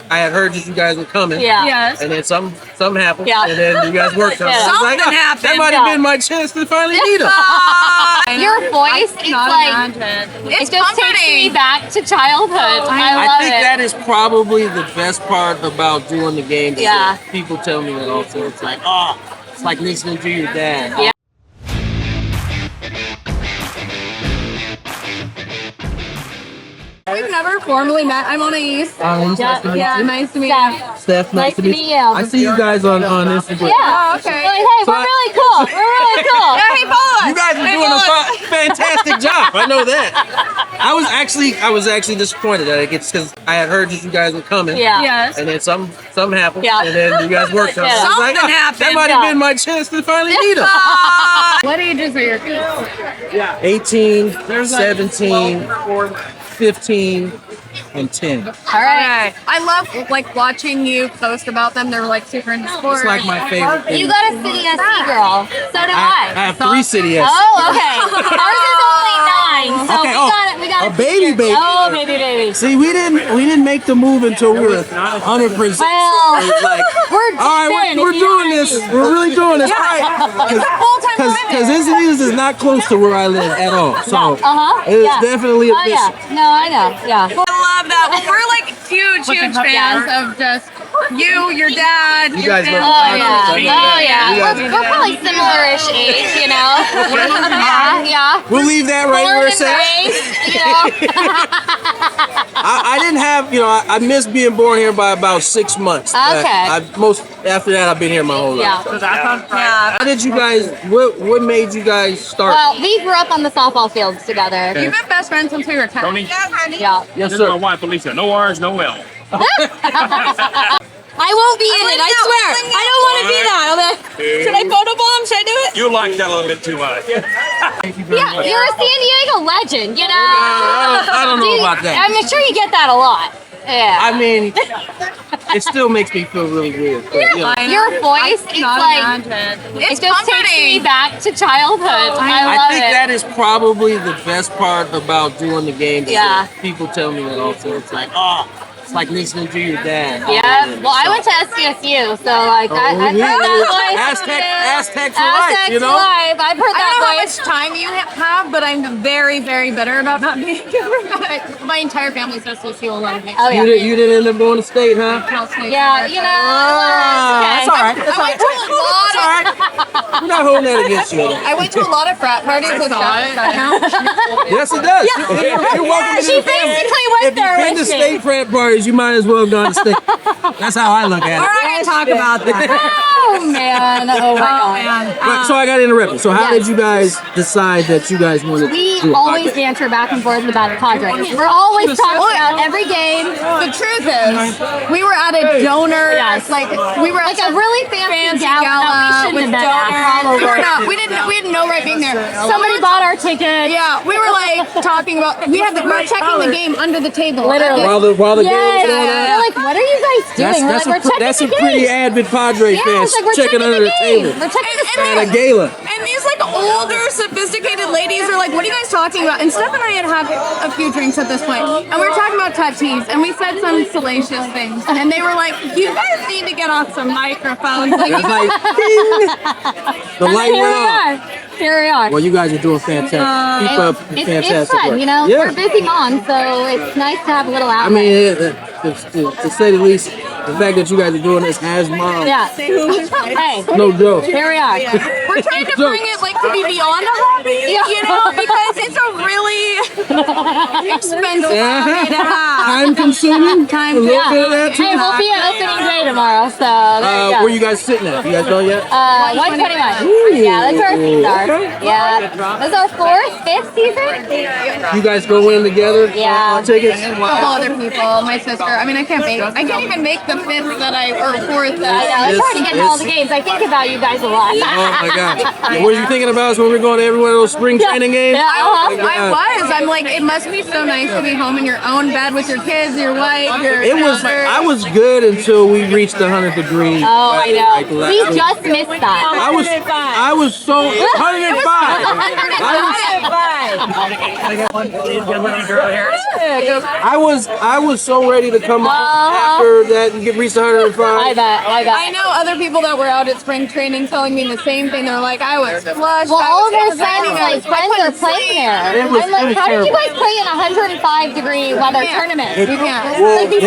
I had heard that you guys were coming. Yeah. Yes. And then something happened. Yeah. And then you guys worked on it. Yeah. I was like, Something happened. that might have been my chance to finally meet him. Your voice is like, It's it just takes me back to childhood. I love think it. that is probably the best part about doing the game. Yeah. People tell me that also. It's like, oh, it's like listening to your dad. Yeah. We've never formally met. I'm Anais. Nice to meet Yeah. you. Nice to meet you. Steph, nice to meet you. you. I see you guys on Instagram. Yeah. Oh, okay. Like, hey, we're really cool. We're really cool. Yeah, hey, follow us. You guys are doing a fantastic job. I know that. I was actually disappointed that it gets because I had heard that you guys were coming. Yeah. Yes. And then something happened. Yeah. And then you guys worked on it. Yeah. I was like, Something oh, happened. that might have been my chance to finally meet him. What ages are your kids? 18, 17, 15, and 10. All right. I love like watching you post about them. They're like super into sports. It's like my favorite thing. You got a City SC girl. So do I I. have 3 City S. Oh, okay. Ours is only 9, so Okay, we got a baby. Oh, baby. See, we didn't make the move until we were 100%. Well, Like, we're deep all right, in, we're if you know doing what I this. mean. We're really doing this. full-time Because Encinitas is not close to where I live at all. So it's Yeah. definitely a Oh, mission. yeah. No, I know. Yeah. I love that. Well, we're like huge fans of just you, your dad, You your guys family. love- Oh, yeah. Oh, yeah. You guys- We're probably similar-ish age, you know? Yeah. We'll leave that right where Born it's and at. raised, you know? I didn't have, I missed being born here by about 6 months. Okay. After that, I've been here my whole life. Yeah. How did you guys, what made you guys start? Well, we grew up on the softball fields together. We've been best friends since we were 10. Tony, Yeah. Yes, this is sir. my wife, Alicia. No R's, no L. I won't be in it, I swear. I don't want to be that. I'll be like, should I photobomb? Should I do it? You like that a little bit too much. Yeah, you're a San Diego legend, you know? I don't know about that. I'm sure you get that a lot. Yeah. I mean, it still makes me feel really weird. But, Your voice is like, It's it just takes me back to childhood. I love think it. that is probably the best part about doing the game. Yeah. People tell me that also. It's like, oh, it's like listening to your dad. Yeah, well, I went to SDSU, so like I've heard that voice. Aztec for life, Aztec you know? for life. I've heard I don't know how that much voice. time you have, but I'm very, very bitter about not being here. My entire family's SSU alone. Oh You, yeah. you didn't end up going to state, huh? Yeah, you know. That's all right. I went to a lot of. We're not holding that against you. I went to a lot of frat parties with Jeff. Yes, it does. You're welcome to She the family. basically went If you've there been to with me. state frat parties, you might as well have gone to state. That's how I look at We're it. not going to talk about that. Oh man. Oh my god. But, so I got interrupted. So how did you guys decide that you guys wanted to We do a always podcast? banter back and forth about the Padres. We're always talking about every game. The truth is, we were at a donor, Yes. like we were Like at a really fancy gala. with We shouldn't have been at, donors. probably. We had no right being there. Somebody bought our ticket. Yeah, we were like talking about. We were checking the game under the table. Literally. While the game Yes. was going on? They're like, what are you guys doing? That's We're like, we're checking that's the a pretty game. avid Padres Yeah, fan it's like we're checking under the game. table We're checking the at a score. gala. And these like older, sophisticated ladies are like, "What are you guys talking about?" And Steph and I had had a few drinks at this point, and we were talking about tattoos, and we said some salacious things, and they were like, "You guys need to get off some microphones." Like, It's like, ding, the light Here went we off. are. Here we are. Well, you guys are doing fantastic. Keep up the It's fantastic fun, work. you know. Yeah. We're busy moms, so it's nice to have a little I outlet. mean, to say the least, the fact that you guys are doing this as moms, Yeah. Hey, no joke. here we are. we're trying to bring it like to be beyond a hobby, you know, because it's a really expensive hobby to have. Time consuming. Time A little Yeah. bit of that too. Hey, we'll be at opening day tomorrow, so there you go. Where you guys sitting at? You guys know yet? 121. Yeah, that's where our seats are. Okay. Yeah. This is our 5th season? You guys go in together? Yeah. Tickets? A couple other people, my sister. I mean, I can't even make the the fifth or fourth that I know. It's hard to get to all the games. I think about you guys a lot. Oh my God. What are you thinking about us when we're going to every one of those spring training games? Yeah. I was. I'm like, it must be so nice to be home in your own bed with your kids, your wife, your daughter. I was good until we reached the 100th degree. Oh, I know. We just missed that. I was so 105. I was so ready to come home after that and get reached 105. I bet. I know other people that were out at spring training telling me the same thing. They're like, I was flushed. Well, all of our friends are playing there. It was How did you terrible. guys play in a 105-degree weather tournament? You can't. Well, they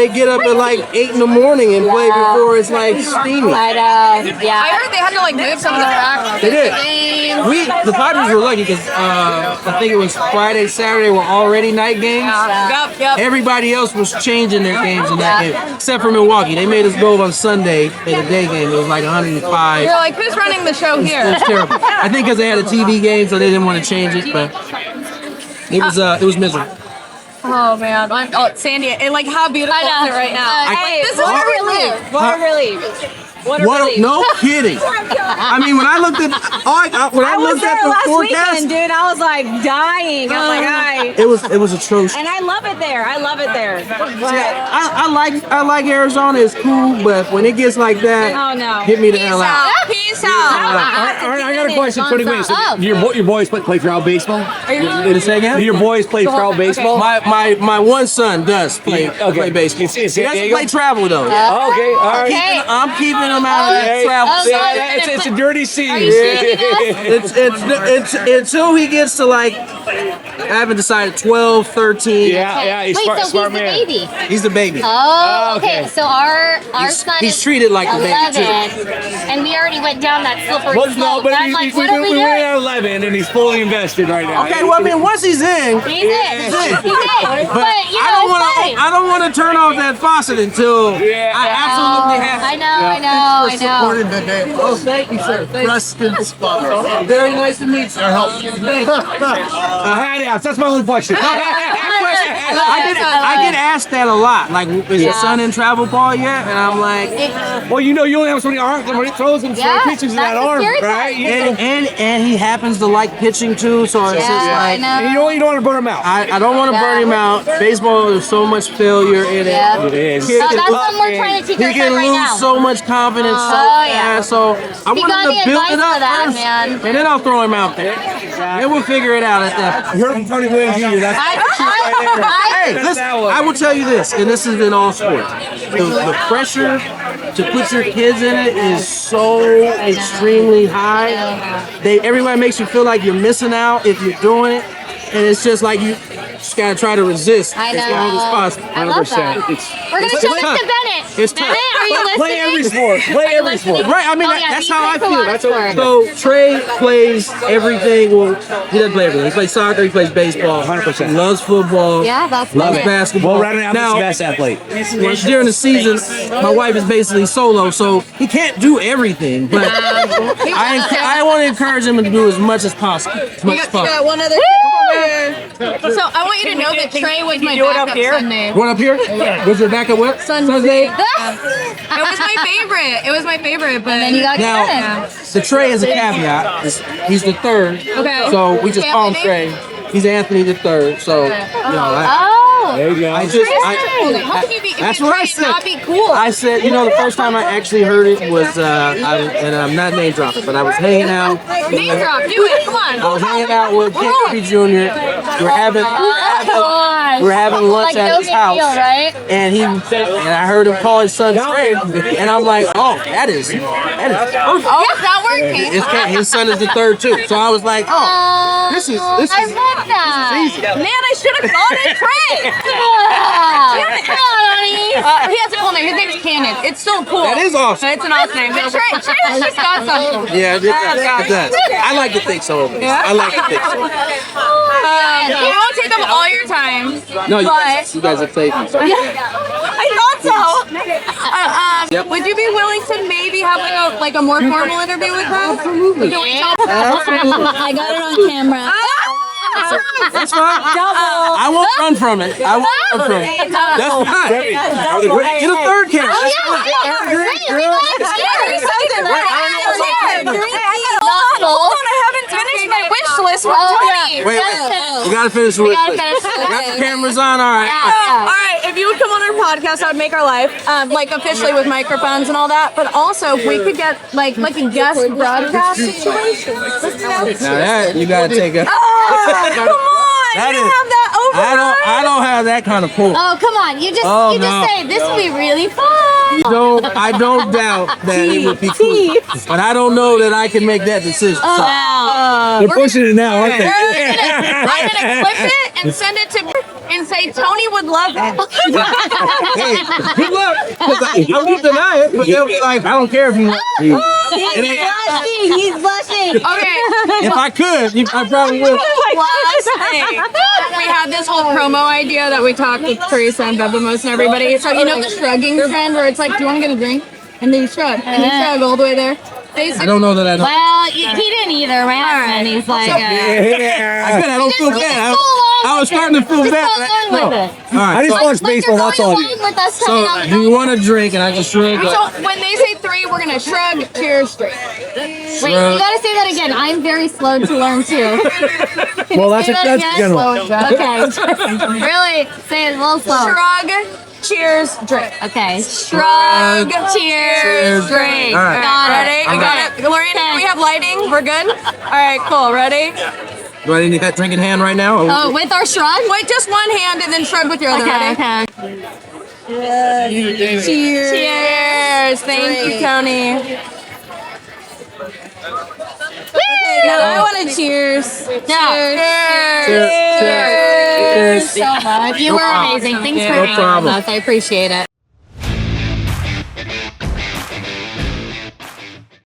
get up at like 8 in the morning and play before it's like steamy. I know. Yeah. I heard they had to like move some of the practice. They did. games. The Padres were lucky because I think it was Friday, Saturday were already night games. Yep. Everybody else was changing their games in that game, except for Milwaukee. They made us go on Sunday in a day game. It was like 105. You're like, who's running the show It here? was terrible. I think because they had a TV game, so they didn't want to change it. But it was miserable. Oh man, Sandy, and like how beautiful is it right now? Hey, This is where we live. What a relief. What a relief. No kidding. I mean, when I looked at the forecast, dude. I was like dying. I'm like, it was atrocious. and I love it there. I I like Arizona. It's cool, but when it gets like that, Oh, no. get me the hell out. Peace out. I got a question, Tony Gwynn. So your boys play travel baseball? Did it say again? Do your boys play travel baseball? My one son does play baseball. It's in He San doesn't Diego? play travel though. Okay, all right. Okay. I'm keeping him out of that travel. Okay. It's a dirty scene. Are you shaming us? It's until he gets to like, I haven't decided, 12, 13. Yeah, he's Wait, smart, so smart he's the man. baby. He's the baby. Oh, okay. So our son He's is treated like the baby 11, too. and we already went down that slippery Well, no, slope. but I'm we like, what are we went doing? at 11, and he's fully invested right now. Okay, well I mean once he's in, He's in. But you but know, it's funny. I don't want to turn off that faucet until I absolutely have to. I know. Oh, thank you, sir. Preston Spot. Very nice to meet you. Thank you. That's my only question. I get asked that a lot. Like, is your son in travel ball yet? And I'm like, Well, you only have so many arms, so many throws and so many pitches in that that's the arm, scary right? part. and he happens to like pitching too, so it's just I like know. And you don't want to burn him out. I don't want to burn him out. Baseball, there's so much failure in it. Yeah. It is. Kid So can that's up what we're trying to teach He our can son right lose now. so much confidence so yeah. fast. So I He want got him the to build advice it up for that, first, man. and then I'll throw him out there. And we'll figure it out at that. I heard from Tony Gwynn Jr. That's Hey, listen, I will tell you this, and this is in all sports. The pressure to put your kids in it is so extremely high. Everybody makes you feel like you're missing out if you're doing it, and it's just like you just gotta try to resist I as know. long as possible. I love that. We're gonna show this to Bennett. It's tough. Bennett, are you listening? Play every sport. Play every sport. Right, I mean, Oh, yeah, that's he how I plays a feel. lot of sports. So Trey plays everything. Well, he doesn't play everything. He plays soccer. He plays baseball. 100%. Loves football. Yeah, that's Loves it. basketball. Well, right now, Now, I'm the best athlete. during the season, my wife is basically solo, so he can't do everything. But I want to encourage him to do as much as possible. As much as possible. One other. So I want you to know that Trey was my backup Sunday. One up here? Was your backup what? Sunday. It was my favorite. It was my favorite, but And you got Now, Kevin. the Trey is a caveat. He's the third. Okay. So we just call him Anthony? Trey. He's Anthony the third. So, Oh. There you go. I just, how can you be? that's if what I Trey said. Not be cool. I said, the first time I actually heard it was, and I'm not name dropping, but I was hanging out. Name drop. Do it. Come on. I was hanging out with Ken Griffey Jr. We're having lunch Like, at no his big house, deal, right? and I heard him call his son Trey, and I'm like, oh, that is perfect. Oh, that working. His son is the third too, so I was like, oh, this is I love that. easy. Man, I should have called it Trey. Damn it. Come on, honey. He has a cool name. His name's Cannon. It's still cool. That is awesome. It's an awesome name. But Trey has just got something. Yeah, it does. I like to think so. I like to think so. We won't take up all your time. No, you But- guys have faith. I thought so. Yep. Would you be willing to maybe have like a more formal interview with us? Absolutely. Absolutely. I got it on camera. So That's fine. I won't run from it. I won't run from it. That's fine. Get a third camera. That's Hold on, I haven't finished my wish list with Tony. Wait, you gotta finish with it. Got the cameras on? All right. All right, if you would come on our podcast, that would make our life, like officially with microphones and all that. But also, if we could get like a guest broadcast situation. Now that you gotta take a. Come on, That you don't is- have that override. I don't have that kind of pull. Oh, come on. You just Oh, you just no. say this will be really fun. I don't doubt that it would be cool, but I don't know that I can make that decision. So, They're pushing it now, aren't they? I'm gonna clip it and send it to and say Tony would love it. hey, good luck. 'Cause I won't deny it, but they'll be like, I don't care if you want. He's blushing. Okay. If I could, I probably would. We had this whole promo idea that we talked with Teresa and Bffs and everybody. So you know the shrugging trend where it's like, do you want to get a drink? And then you shrug. And you shrug all the way there. I don't know that I know. Well, he didn't either, man. And he's like, I bet I don't feel bad. I was starting to feel bad. with it. All right. I just watch baseball, that's all. With us So, coming on do you want a drink? And I can shrug. So when they say three, we're gonna shrug, cheers, drink. Wait, you gotta say that again. I'm very slow to learn too. Well, that's general. Okay. Really? Say it a little slower. Shrug, cheers, drink. Okay. Shrug, cheers, drink. All right. Got it. Ready? We got it. Lorraine, do we have lighting? We're good? All right, cool. Ready? Do I need that drink in hand right now? Or- Oh, with our shrug? Wait, just one hand and then shrug with your other. Okay, Ready? okay. Cheers. Cheers. Thank you, Tony. No, I want to cheers. Cheers. Cheers. So much. You were amazing. Thanks for No hanging with problem. us. I appreciate it.